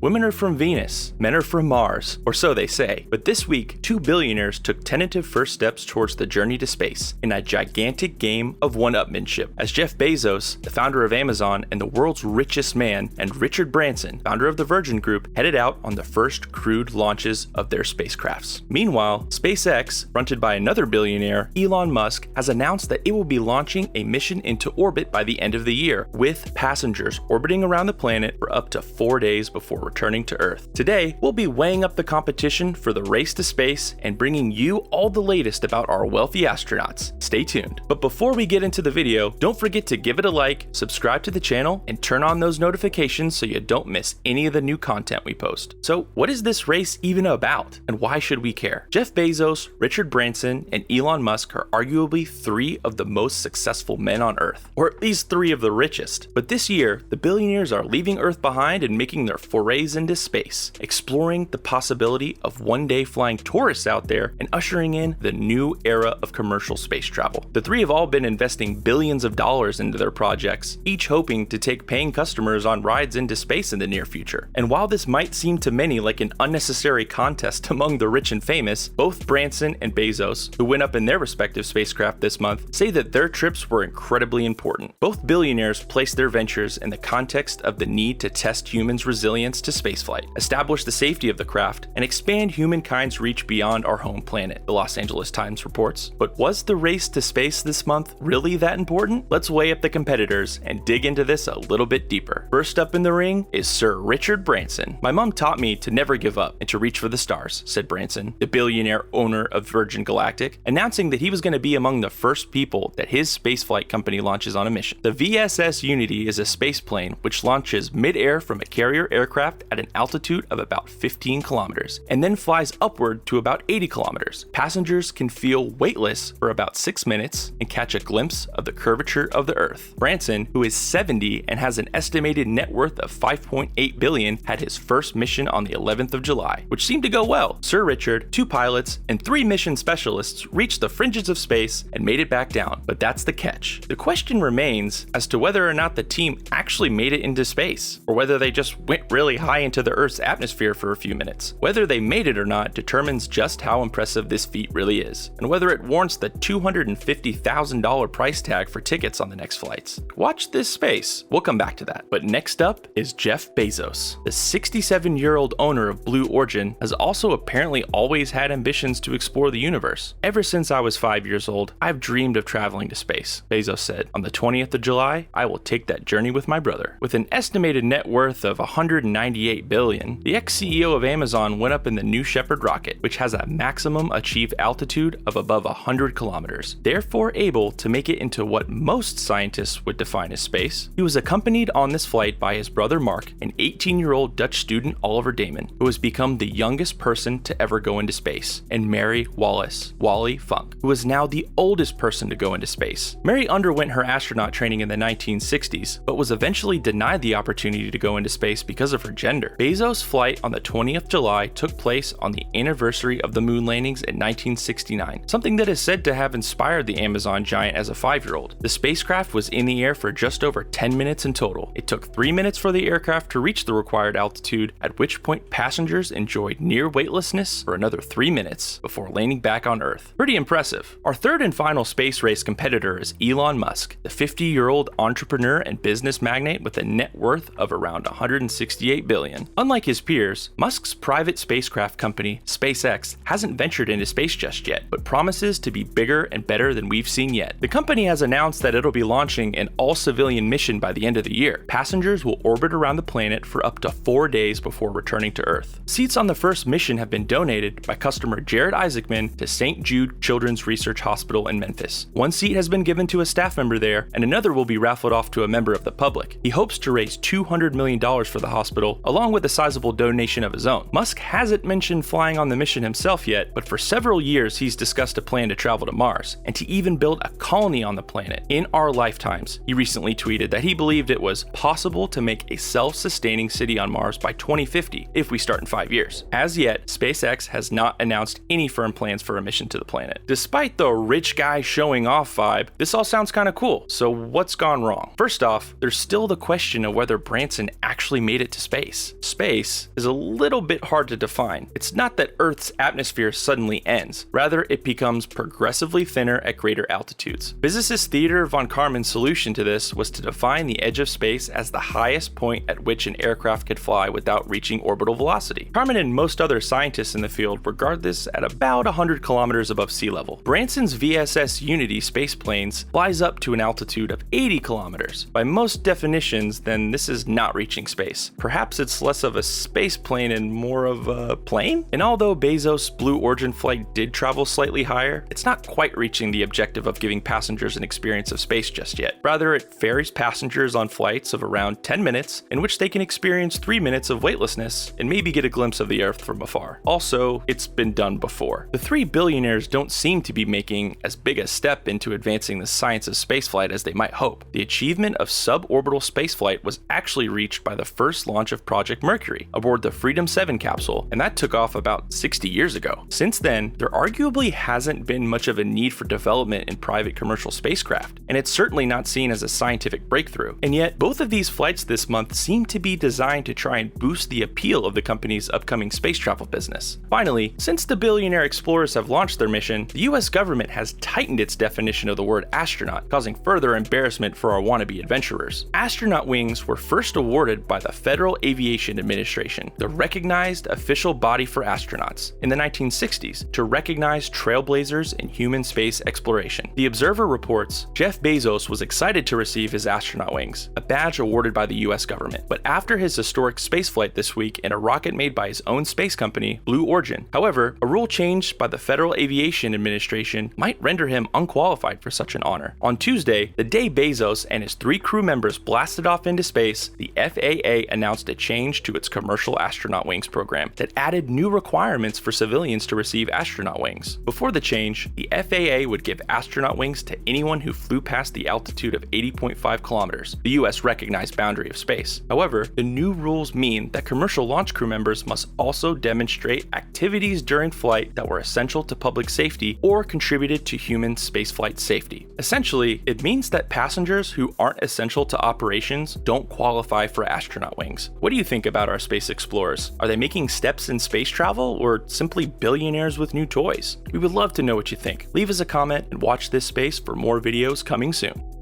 Women are from Venus, men are from Mars, or so they say. But this week, two billionaires took tentative first steps towards the journey to space in a gigantic game of one-upmanship, as Jeff Bezos, the founder of Amazon and the world's richest man, and Richard Branson, founder of the Virgin Group, headed out on the first crewed launches of their spacecrafts. Meanwhile, SpaceX, fronted by another billionaire, Elon Musk, has announced that it will be launching a mission into orbit by the end of the year, with passengers orbiting around the planet for up to 4 days before returning to Earth. Today, we'll be weighing up the competition for the race to space and bringing you all the latest about our wealthy astronauts. Stay tuned. But before we get into the video, don't forget to give it a like, subscribe to the channel, and turn on those notifications so you don't miss any of the new content we post. So, what is this race even about, and why should we care? Jeff Bezos, Richard Branson, and Elon Musk are arguably three of the most successful men on Earth, or at least three of the richest. But this year, the billionaires are leaving Earth behind and making their forays into space, exploring the possibility of one day flying tourists out there and ushering in the new era of commercial space travel. The three have all been investing billions of dollars into their projects, each hoping to take paying customers on rides into space in the near future. And while this might seem to many like an unnecessary contest among the rich and famous, both Branson and Bezos, who went up in their respective spacecraft this month, say that their trips were incredibly important. Both billionaires placed their ventures in the context of the need to test humans' resilience to spaceflight, establish the safety of the craft, and expand humankind's reach beyond our home planet, the Los Angeles Times reports. But was the race to space this month really that important? Let's weigh up the competitors and dig into this a little bit deeper. First up in the ring is Sir Richard Branson. "My mom taught me to never give up and to reach for the stars," said Branson, the billionaire owner of Virgin Galactic, announcing that he was going to be among the first people that his spaceflight company launches on a mission. The VSS Unity is a space plane which launches mid-air from a carrier aircraft at an altitude of about 15 kilometers and then flies upward to about 80 kilometers. Passengers can feel weightless for about 6 minutes and catch a glimpse of the curvature of the Earth. Branson, who is 70 and has an estimated net worth of $5.8 billion, had his first mission on the 11th of July, which seemed to go well. Sir Richard, 2 pilots, and 3 mission specialists reached the fringes of space and made it back down. But that's the catch. The question remains as to whether or not the team actually made it into space, or whether they just went really high into the Earth's atmosphere for a few minutes. Whether they made it or not determines just how impressive this feat really is, and whether it warrants the $250,000 price tag for tickets on the next flights. Watch this space. We'll come back to that. But next up is Jeff Bezos. The 67-year-old owner of Blue Origin has also apparently always had ambitions to explore the universe. "Ever since I was 5 years old, I've dreamed of traveling to space," Bezos said. "On the 20th of July, I will take that journey with my brother." With an estimated net worth of $198 billion, the ex-CEO of Amazon went up in the New Shepard rocket, which has a maximum achieved altitude of above 100 kilometers, therefore able to make it into what most scientists would define as space. He was accompanied on this flight by his brother Mark, an 18-year-old Dutch student Oliver Damon, who has become the youngest person to ever go into space, and Mary Wallace, Wally Funk, who is now the oldest person to go into space. Mary underwent her astronaut training in the 1960s, but was eventually denied the opportunity to go into space because of her gender. Bezos' flight on the 20th July took place on the anniversary of the moon landings in 1969, something that is said to have inspired the Amazon giant as a 5-year-old. The spacecraft was in the air for just over 10 minutes in total. It took 3 minutes for the aircraft to reach the required altitude, at which point passengers enjoyed near weightlessness for another 3 minutes before landing back on Earth. Pretty impressive. Our third and final space race competitor is Elon Musk, the 50-year-old entrepreneur and business magnate with a net worth of around $168 billion. Unlike his peers, Musk's private spacecraft company, SpaceX, hasn't ventured into space just yet, but promises to be bigger and better than we've seen yet. The company has announced that it'll be launching an all-civilian mission by the end of the year. Passengers will orbit around the planet for up to 4 days before returning to Earth. Seats on the first mission have been donated by customer Jared Isaacman to St. Jude Children's Research Hospital in Memphis. One seat has been given to a staff member there, and another will be raffled off to a member of the public. He hopes to raise $200 million for the hospital, along with a sizable donation of his own. Musk hasn't mentioned flying on the mission himself yet, but for several years he's discussed a plan to travel to Mars, and to even build a colony on the planet in our lifetimes. He recently tweeted that he believed it was possible to make a self-sustaining city on Mars by 2050 if we start in 5 years. As yet, SpaceX has not announced any firm plans for a mission to the planet. Despite the rich guy showing off vibe, this all sounds kind of cool. So what's gone wrong? First off, there's still the question of whether Branson actually made it to space. space. Space is a little bit hard to define. It's not that Earth's atmosphere suddenly ends. Rather, it becomes progressively thinner at greater altitudes. Physicist Theodor von Karman's solution to this was to define the edge of space as the highest point at which an aircraft could fly without reaching orbital velocity. Karman and most other scientists in the field regard this at about 100 kilometers above sea level. Branson's VSS Unity spaceplanes flies up to an altitude of 80 kilometers. By most definitions, then this is not reaching space. Perhaps it's less of a space plane and more of a plane? And although Bezos' Blue Origin flight did travel slightly higher, it's not quite reaching the objective of giving passengers an experience of space just yet. Rather, it ferries passengers on flights of around 10 minutes, in which they can experience 3 minutes of weightlessness and maybe get a glimpse of the Earth from afar. Also, it's been done before. The three billionaires don't seem to be making as big a step into advancing the science of spaceflight as they might hope. The achievement of suborbital spaceflight was actually reached by the first launch of Project Mercury aboard the Freedom 7 capsule, and that took off about 60 years ago. Since then, there arguably hasn't been much of a need for development in private commercial spacecraft, and it's certainly not seen as a scientific breakthrough. And yet, both of these flights this month seem to be designed to try and boost the appeal of the company's upcoming space travel business. Finally, since the billionaire explorers have launched their mission, the US government has tightened its definition of the word astronaut, causing further embarrassment for our wannabe adventurers. Astronaut wings were first awarded by the Federal Aviation Administration, the recognized official body for astronauts, in the 1960s to recognize trailblazers in human space exploration. The Observer reports Jeff Bezos was excited to receive his astronaut wings, a badge awarded by the US government. But after his historic spaceflight this week in a rocket made by his own space company, Blue Origin, however, a rule changed by the Federal Aviation Administration might render him unqualified for such an honor. On Tuesday, the day Bezos and his 3 crew members blasted off into space, the FAA announced a change to its commercial astronaut wings program that added new requirements for civilians to receive astronaut wings. Before the change, the FAA would give astronaut wings to anyone who flew past the altitude of 80.5 kilometers, the US recognized boundary of space. However, the new rules mean that commercial launch crew members must also demonstrate activities during flight that were essential to public safety or contributed to human spaceflight safety. Essentially, it means that passengers who aren't essential to operations don't qualify for astronaut wings. What do you think about our space explorers? Are they making steps in space travel or simply billionaires with new toys? We would love to know what you think. Leave us a comment and watch this space for more videos coming soon.